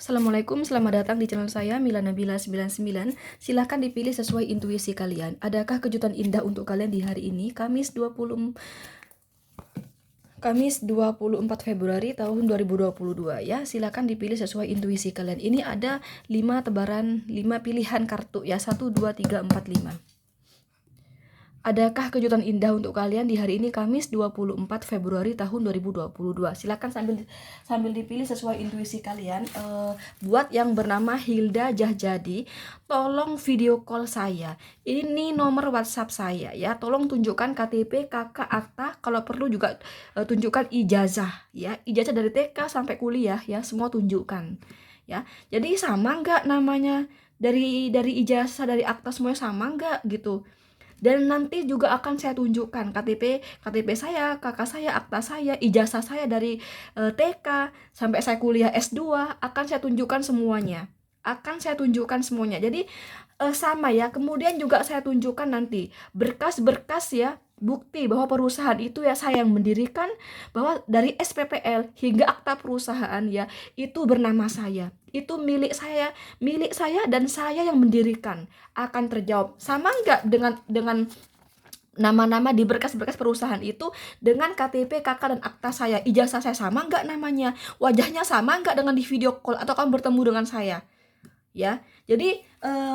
Assalamualaikum, selamat datang di channel saya Mila Nabila 99. Silahkan dipilih sesuai intuisi kalian. Adakah kejutan indah untuk kalian di hari ini, Kamis 24 Februari tahun 2022 ya. Silahkan dipilih sesuai intuisi kalian. Ini ada 5 tebaran, 5 pilihan kartu ya. 1, 2, 3, 4, 5. Adakah kejutan indah untuk kalian di hari ini, Kamis 24 Februari tahun 2022? Silakan sambil dipilih sesuai intuisi kalian. Buat yang bernama Hilda Jahjadi, tolong video call saya. Ini nomor WhatsApp saya ya. Tolong tunjukkan KTP, KK, akta, kalau perlu juga tunjukkan ijazah ya. Ijazah dari TK sampai kuliah ya, semua tunjukkan ya. Jadi sama nggak namanya, dari ijazah, dari akta, semuanya sama nggak gitu. Dan nanti juga akan saya tunjukkan KTP saya, kakak saya, akta saya, ijazah saya dari TK sampai saya kuliah S2, akan saya tunjukkan semuanya. Jadi sama ya. Kemudian juga saya tunjukkan nanti berkas-berkas ya, bukti bahwa perusahaan itu ya saya yang mendirikan, bahwa dari SPPL hingga akta perusahaan ya itu bernama saya. Itu milik saya dan saya yang mendirikan. Akan terjawab. Sama nggak dengan nama-nama di berkas-berkas perusahaan itu dengan KTP, KK, dan akta saya? Ijazah saya sama nggak namanya? Wajahnya sama nggak dengan di video call atau kamu bertemu dengan saya? Ya, jadi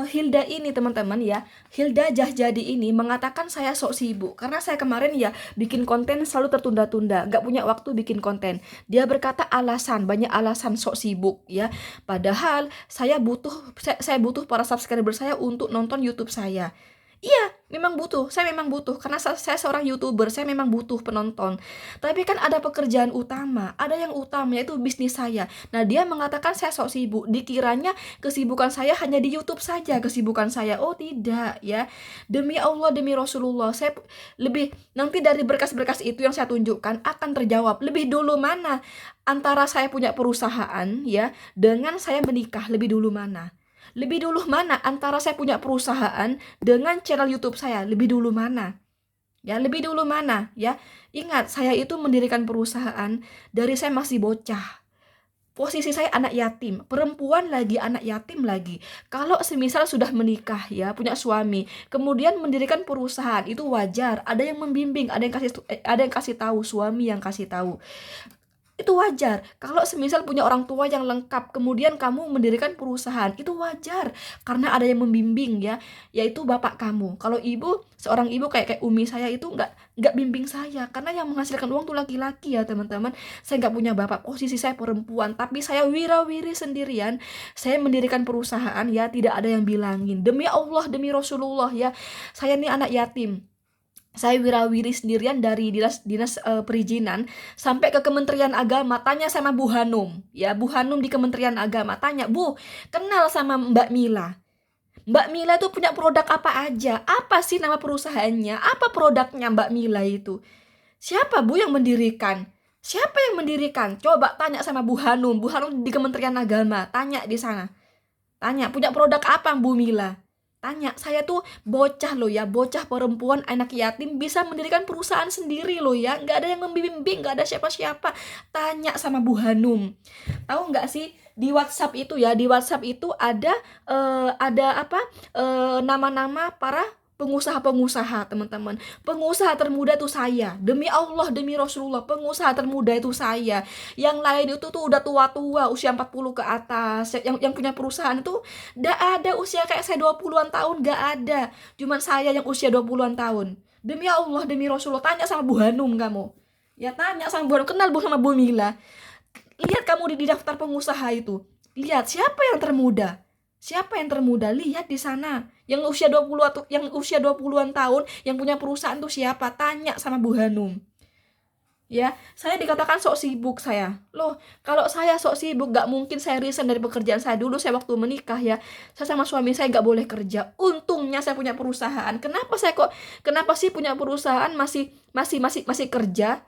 Hilda ini teman-teman ya, Hilda Jahjadi ini mengatakan saya sok sibuk karena saya kemarin ya bikin konten selalu tertunda-tunda, nggak punya waktu bikin konten. Dia berkata banyak alasan sok sibuk ya. Padahal saya butuh para subscriber saya untuk nonton YouTube saya. Iya, saya memang butuh karena saya seorang YouTuber, saya memang butuh penonton. Tapi kan ada pekerjaan utama, ada yang utama yaitu bisnis saya. Nah, dia mengatakan saya sok sibuk, dikiranya kesibukan saya hanya di YouTube saja kesibukan saya. Oh, tidak ya. Demi Allah, demi Rasulullah, saya lebih nanti dari berkas-berkas itu yang saya tunjukkan akan terjawab lebih dulu mana antara saya punya perusahaan ya dengan saya menikah, lebih dulu mana? Lebih dulu mana antara saya punya perusahaan dengan channel YouTube saya? Lebih dulu mana? Ya, lebih dulu mana? Ya, ingat saya itu mendirikan perusahaan dari saya masih bocah. Posisi saya anak yatim, perempuan lagi, anak yatim lagi. Kalau semisal sudah menikah ya, punya suami, kemudian mendirikan perusahaan, itu wajar. Ada yang membimbing, ada yang kasih tahu, suami yang kasih tahu. Itu wajar. Kalau semisal punya orang tua yang lengkap, kemudian kamu mendirikan perusahaan, itu wajar karena ada yang membimbing ya, yaitu bapak kamu. Kalau seorang ibu kayak umi saya itu nggak bimbing saya, karena yang menghasilkan uang tuh laki-laki ya teman-teman. Saya nggak punya bapak, posisi saya perempuan, tapi saya wirawiri sendirian. Saya mendirikan perusahaan ya, tidak ada yang bilangin. Demi Allah, demi Rasulullah ya, saya ini anak yatim. Saya wirawiri sendirian dari dinas perizinan sampai ke Kementerian Agama. Tanya sama Bu Hanum ya, Bu Hanum di Kementerian Agama, tanya, Bu, kenal sama Mbak Mila? Mbak Mila itu punya produk apa aja? Apa sih nama perusahaannya? Apa produknya Mbak Mila itu? Siapa Bu yang mendirikan? Siapa yang mendirikan? Coba tanya sama Bu Hanum di Kementerian Agama, tanya di sana. Tanya, punya produk apa Bu Mila? Tanya, saya tuh bocah loh ya, bocah perempuan, anak yatim, bisa mendirikan perusahaan sendiri loh ya. Nggak ada yang membimbing, nggak ada siapa-siapa. Tanya sama Bu Hanum. Tahu nggak sih, di WhatsApp itu ya, di WhatsApp itu ada apa, nama-nama para pengusaha-pengusaha teman-teman. Pengusaha termuda tuh saya, demi Allah, demi Rasulullah, pengusaha termuda itu saya. Yang lain itu tuh udah tua-tua, usia 40 ke atas. Yang punya perusahaan itu gak ada usia kayak saya 20-an tahun, gak ada. Cuman saya yang usia 20-an tahun. Demi Allah, demi Rasulullah, tanya sama Bu Hanum kamu. Ya, tanya sama Bu Hanum, kenal sama Bu Mila. Lihat kamu di daftar pengusaha itu. Lihat siapa yang termuda. Siapa yang termuda? Lihat di sana. Yang usia 20-an tahun, yang punya perusahaan tuh siapa? Tanya sama Bu Hanum. Ya, saya dikatakan sok sibuk saya. Loh, kalau saya sok sibuk, gak mungkin saya resign dari pekerjaan saya dulu. Saya waktu menikah ya, saya sama suami saya gak boleh kerja. Untungnya saya punya perusahaan. Kenapa sih punya perusahaan masih kerja?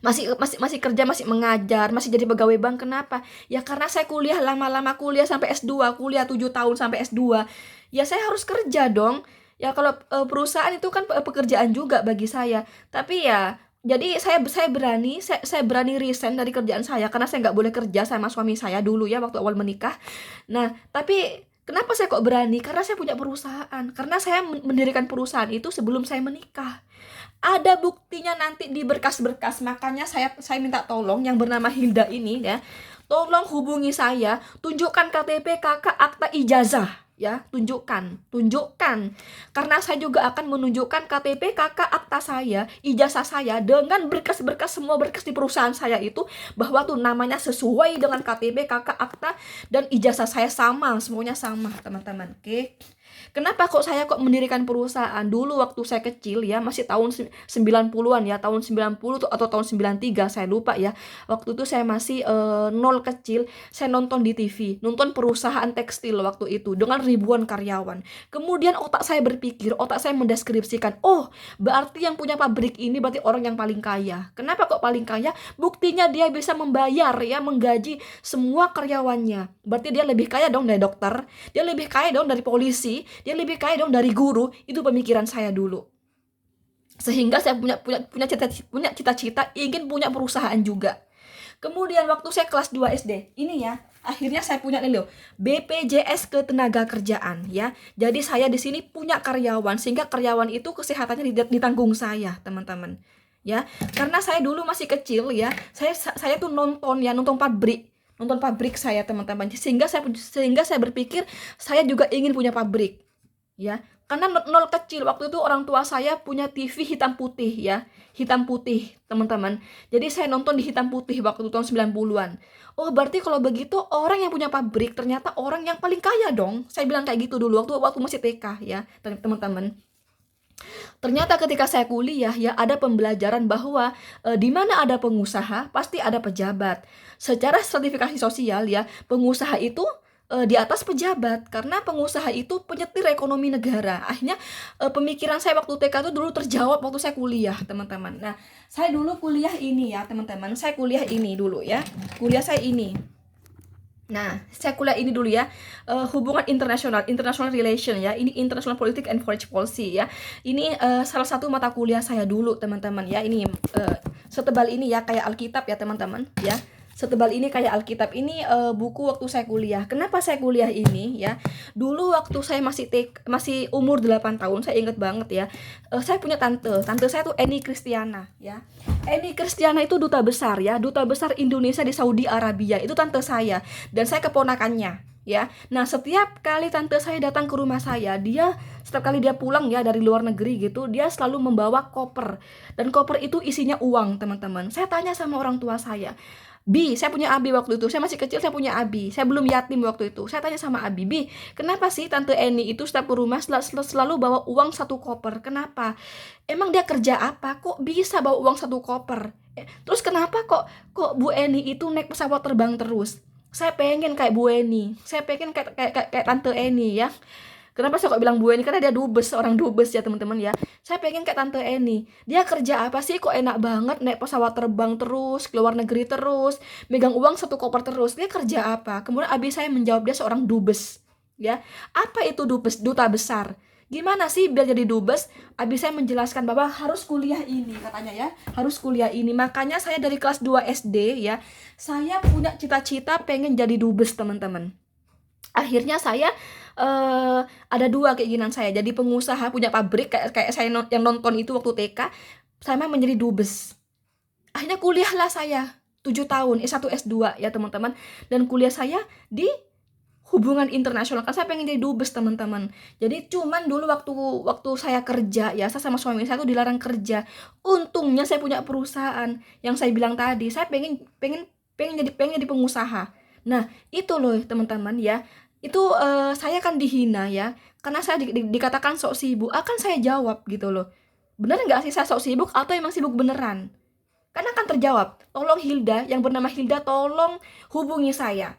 Masih kerja, masih mengajar, masih jadi pegawai bank. Kenapa? Ya karena saya kuliah lama-lama, kuliah sampai S2, kuliah 7 tahun sampai S2. Ya saya harus kerja dong. Ya kalau perusahaan itu kan pekerjaan juga bagi saya. Tapi ya Jadi saya berani resign dari kerjaan saya karena saya nggak boleh kerja sama suami saya dulu ya waktu awal menikah. Nah, tapi kenapa saya kok berani? Karena saya punya perusahaan. Karena saya mendirikan perusahaan itu sebelum saya menikah. Ada buktinya nanti di berkas-berkas. Makanya saya minta tolong yang bernama Hilda ini ya. Tolong hubungi saya, tunjukkan KTP, kakak, akta ijazah ya, tunjukkan. Karena saya juga akan menunjukkan KTP, kakak, akta saya, ijazah saya dengan berkas-berkas, semua berkas di perusahaan saya itu bahwa tuh namanya sesuai dengan KTP, kakak, akta dan ijazah saya sama, semuanya sama, teman-teman. Oke. Kenapa saya mendirikan perusahaan? Dulu waktu saya kecil ya, masih tahun 90-an ya, tahun 90 tuh atau tahun 93, saya lupa ya. Waktu itu saya masih nol kecil, saya nonton di TV, nonton perusahaan tekstil waktu itu dengan ribuan karyawan. Kemudian otak saya mendeskripsikan, oh, berarti yang punya pabrik ini berarti orang yang paling kaya. Kenapa kok paling kaya? Buktinya dia bisa membayar ya, menggaji semua karyawannya. Berarti dia lebih kaya dong dari dokter, dia lebih kaya dong dari polisi, dia lebih kaya dong dari guru. Itu pemikiran saya dulu, sehingga saya punya cita-cita ingin punya perusahaan juga. Kemudian waktu saya kelas 2 SD ini ya, akhirnya saya punya nih loh, BPJS Ketenagakerjaan ya. Jadi saya di sini punya karyawan, sehingga karyawan itu kesehatannya ditanggung saya, teman-teman. Ya, karena saya dulu masih kecil ya, saya tuh nonton pabrik saya, teman-teman. Sehingga saya berpikir saya juga ingin punya pabrik ya, karena nol kecil waktu itu orang tua saya punya TV hitam putih ya, hitam putih, teman-teman. Jadi saya nonton di hitam putih waktu tahun 90-an. Oh, berarti kalau begitu orang yang punya pabrik ternyata orang yang paling kaya dong. Saya bilang kayak gitu dulu waktu masih TK ya, teman-teman. Ternyata ketika saya kuliah ya, ada pembelajaran bahwa di mana ada pengusaha pasti ada pejabat. Secara stratifikasi sosial ya, pengusaha itu di atas pejabat, karena pengusaha itu penyetir ekonomi negara. Akhirnya pemikiran saya waktu TK itu dulu terjawab waktu saya kuliah, teman-teman. Nah, saya dulu kuliah ini ya, teman-teman. Saya kuliah ini dulu ya. Kuliah saya ini. Nah, saya kuliah ini dulu ya, hubungan international relation ya, ini international politics and foreign policy ya. Ini salah satu mata kuliah saya dulu, teman-teman ya. Ini setebal ini ya, kayak Alkitab ya, teman-teman ya. Setebal ini kayak Alkitab. Ini buku waktu saya kuliah. Kenapa saya kuliah ini ya? Dulu waktu saya masih umur 8 tahun, saya ingat banget ya. Saya punya tante saya tuh Eni Kristiana ya. Eni Kristiana itu duta besar ya, duta besar Indonesia di Saudi Arabia. Itu tante saya dan saya keponakannya ya. Nah, setiap kali tante saya datang ke rumah saya, setiap kali dia pulang ya dari luar negeri gitu, dia selalu membawa koper. Dan koper itu isinya uang, teman-teman. Saya tanya sama orang tua saya, saya punya abi waktu itu, saya masih kecil, saya punya abi, saya belum yatim waktu itu. Saya tanya sama abi, kenapa sih Tante Eni itu setiap ke rumah selalu bawa uang satu koper? Kenapa? Emang dia kerja apa? Kok bisa bawa uang satu koper? Terus kenapa kok Bu Eni itu naik pesawat terbang terus? Saya pengen kayak Bu Eni, saya pengen kayak Tante Eni ya. Kenapa saya kok bilang Bu Eni? Karena dia orang dubes ya, teman-teman ya. Saya pengen kayak Tante Eni. Dia kerja apa sih kok enak banget naik pesawat terbang terus, ke luar negeri terus, megang uang satu koper terus. Dia kerja apa? Kemudian abi saya menjawab dia seorang dubes. Ya. Apa itu dubes? Duta besar. Gimana sih biar jadi dubes? Abi saya menjelaskan bahwa harus kuliah ini, katanya ya. Harus kuliah ini. Makanya saya dari kelas 2 SD ya, saya punya cita-cita pengen jadi dubes, teman-teman. Akhirnya saya ada dua keinginan saya, jadi pengusaha punya pabrik kayak saya yang nonton itu waktu TK, sama menjadi dubes. Akhirnya kuliahlah saya 7 tahun, S1 S2 ya, teman-teman. Dan kuliah saya di hubungan internasional, kan saya pengen jadi dubes, teman-teman. Jadi cuman dulu waktu saya kerja ya, saya sama suami saya tuh dilarang kerja. Untungnya saya punya perusahaan yang saya bilang tadi. Saya pengen jadi pengusaha. Nah, itu loh teman-teman ya. Itu saya kan dihina ya, karena saya dikatakan sok sibuk. Akan saya jawab gitu loh, bener nggak sih saya sok sibuk atau emang sibuk beneran? Karena akan terjawab, tolong Hilda, yang bernama Hilda, tolong hubungi saya.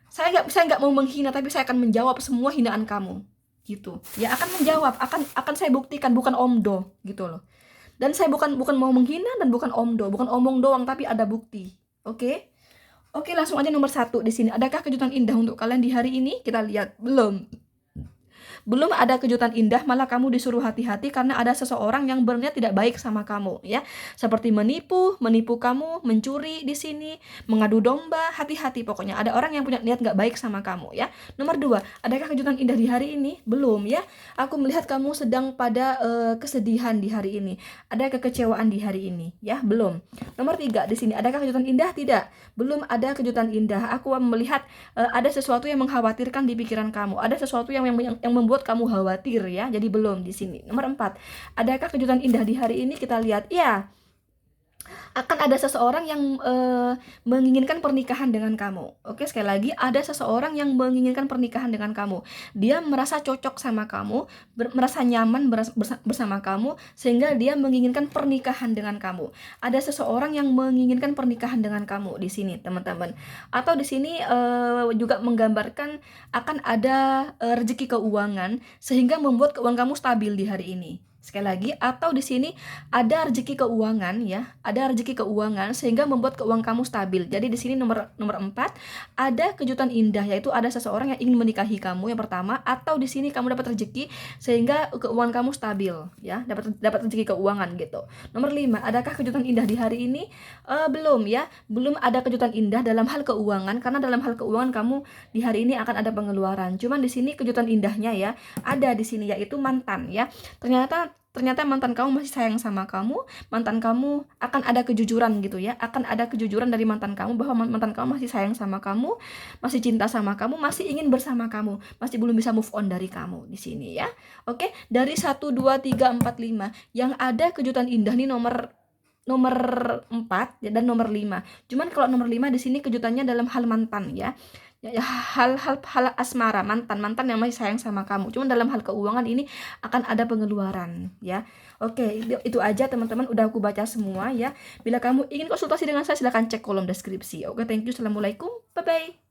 Saya nggak mau menghina, tapi saya akan menjawab semua hinaan kamu gitu ya. Akan menjawab, akan saya buktikan, bukan omdo gitu loh. Dan saya bukan mau menghina dan bukan omdo, bukan omong doang, tapi ada bukti. Oke? Oke, langsung aja nomor 1 di sini. Adakah kejutan indah untuk kalian di hari ini? Kita lihat. Belum. Belum ada kejutan indah, malah kamu disuruh hati-hati karena ada seseorang yang berniat tidak baik sama kamu ya. Seperti menipu kamu, mencuri di sini, mengadu domba, hati-hati pokoknya. Ada orang yang punya niat nggak baik sama kamu ya. Nomor 2, adakah kejutan indah di hari ini? Belum ya. Aku melihat kamu sedang pada kesedihan di hari ini. Ada kekecewaan di hari ini ya, belum. Nomor 3, di sini adakah kejutan indah? Tidak. Belum ada kejutan indah. Aku melihat ada sesuatu yang mengkhawatirkan di pikiran kamu. Ada sesuatu yang membuat kamu khawatir ya. Jadi belum di sini. Nomor 4, adakah kejutan indah di hari ini? Kita lihat ya, akan ada seseorang yang menginginkan pernikahan dengan kamu. Oke, sekali lagi, ada seseorang yang menginginkan pernikahan dengan kamu. Dia merasa cocok sama kamu, merasa nyaman bersama kamu, sehingga dia menginginkan pernikahan dengan kamu. Ada seseorang yang menginginkan pernikahan dengan kamu di sini, teman-teman. Atau di sini juga menggambarkan akan ada rezeki keuangan, sehingga membuat keuangan kamu stabil di hari ini. Sekali lagi, atau di sini ada rezeki keuangan ya, ada rezeki keuangan sehingga membuat keuangan kamu stabil. Jadi di sini nomor 4 ada kejutan indah, yaitu ada seseorang yang ingin menikahi kamu yang pertama, atau di sini kamu dapat rezeki sehingga keuangan kamu stabil ya, dapat rezeki keuangan gitu. Nomor 5, adakah kejutan indah di hari ini? Belum ya, belum ada kejutan indah dalam hal keuangan, karena dalam hal keuangan kamu di hari ini akan ada pengeluaran. Cuman di sini kejutan indahnya ya ada di sini, yaitu mantan ya. Ternyata mantan kamu masih sayang sama kamu, mantan kamu akan ada kejujuran gitu ya, akan ada kejujuran dari mantan kamu bahwa mantan kamu masih sayang sama kamu, masih cinta sama kamu, masih ingin bersama kamu, masih belum bisa move on dari kamu di sini ya. Oke, dari 1, 2, 3, 4, 5 yang ada kejutan indah nih nomor 4 dan nomor 5. Cuman kalau nomor 5 di sini kejutannya dalam hal mantan ya. Ya, hal asmara, mantan yang masih sayang sama kamu. Cuman dalam hal keuangan ini akan ada pengeluaran ya. Oke, itu aja teman-teman, udah aku baca semua ya. Bila kamu ingin konsultasi dengan saya, silahkan cek kolom deskripsi. Oke, thank you. Assalamualaikum. Bye bye.